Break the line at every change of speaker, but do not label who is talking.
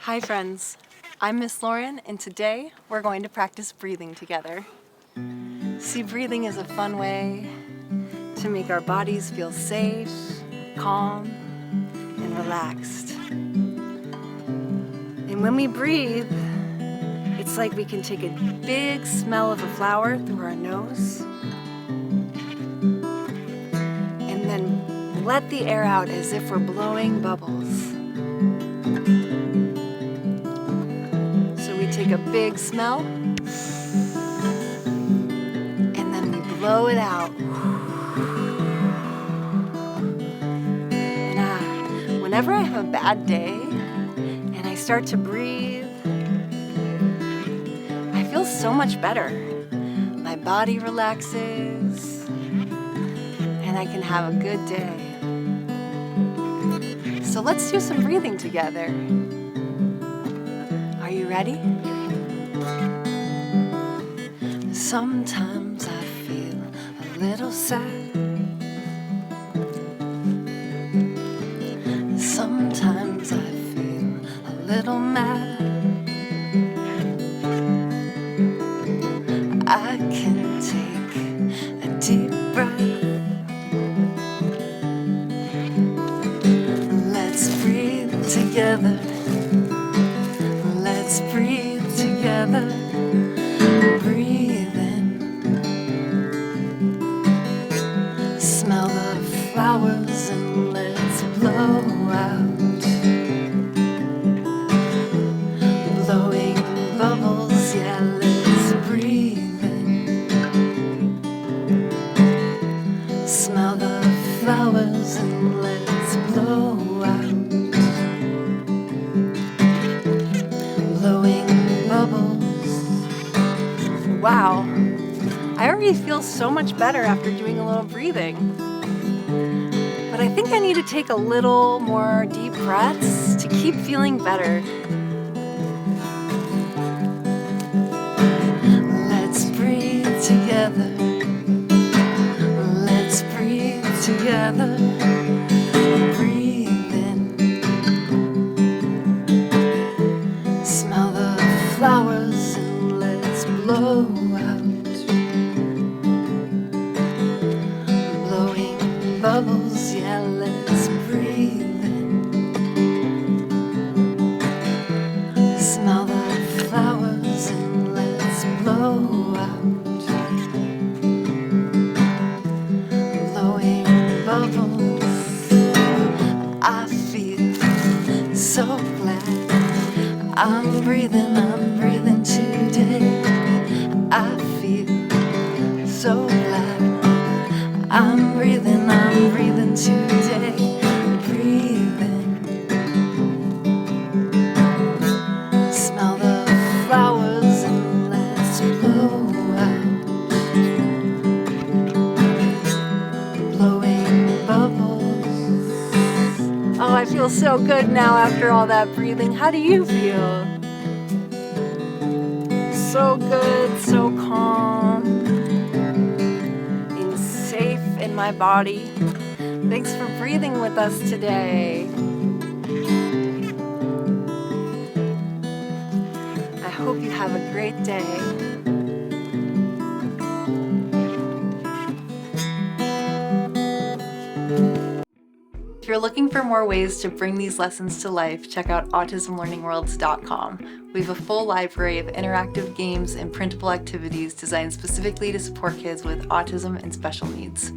Hi friends, I'm Miss Lauren and today we're going to practice breathing together. See, breathing is a fun way to make our bodies feel safe, calm, and relaxed. And when we breathe, it's like we can take a big smell of a flower through our nose and then let the air out as if we're blowing bubbles. So we take a big smell and then we blow it out. And whenever I have a bad day and I start to breathe, I feel so much better. My body relaxes and I can have a good day. So let's do some breathing together. Are you ready? Sometimes I feel a little sad. Sometimes I feel a little mad. I can take a deep breath. Let's breathe together. Let's breathe together. Breathe in. Smell the flowers and let's blow out. Blowing bubbles, yeah, let's breathe in. Smell the flowers and let's blow out. Blowing bubbles. Wow, I already feel so much better after doing a little breathing. But I think I need to take a little more deep breaths to keep feeling better. Let's breathe together. Let's breathe together. Breathe in. Smell the flowers and let's blow out. Blowing bubbles, yeah, let's breathe in. Smell the flowers and let's blow out. Blowing bubbles. I feel so glad. I'm breathing today. I feel so glad. I'm breathing today. Breathe in. Smell the flowers and let's blow out. Blowing bubbles. Oh, I feel so good now after all that breathing. How do you feel? So good, so calm, and safe in my body. Thanks for breathing with us today. I hope you have a great day. If you're looking for more ways to bring these lessons to life, check out autismlearningworlds.com. We have a full library of interactive games and printable activities designed specifically to support kids with autism and special needs.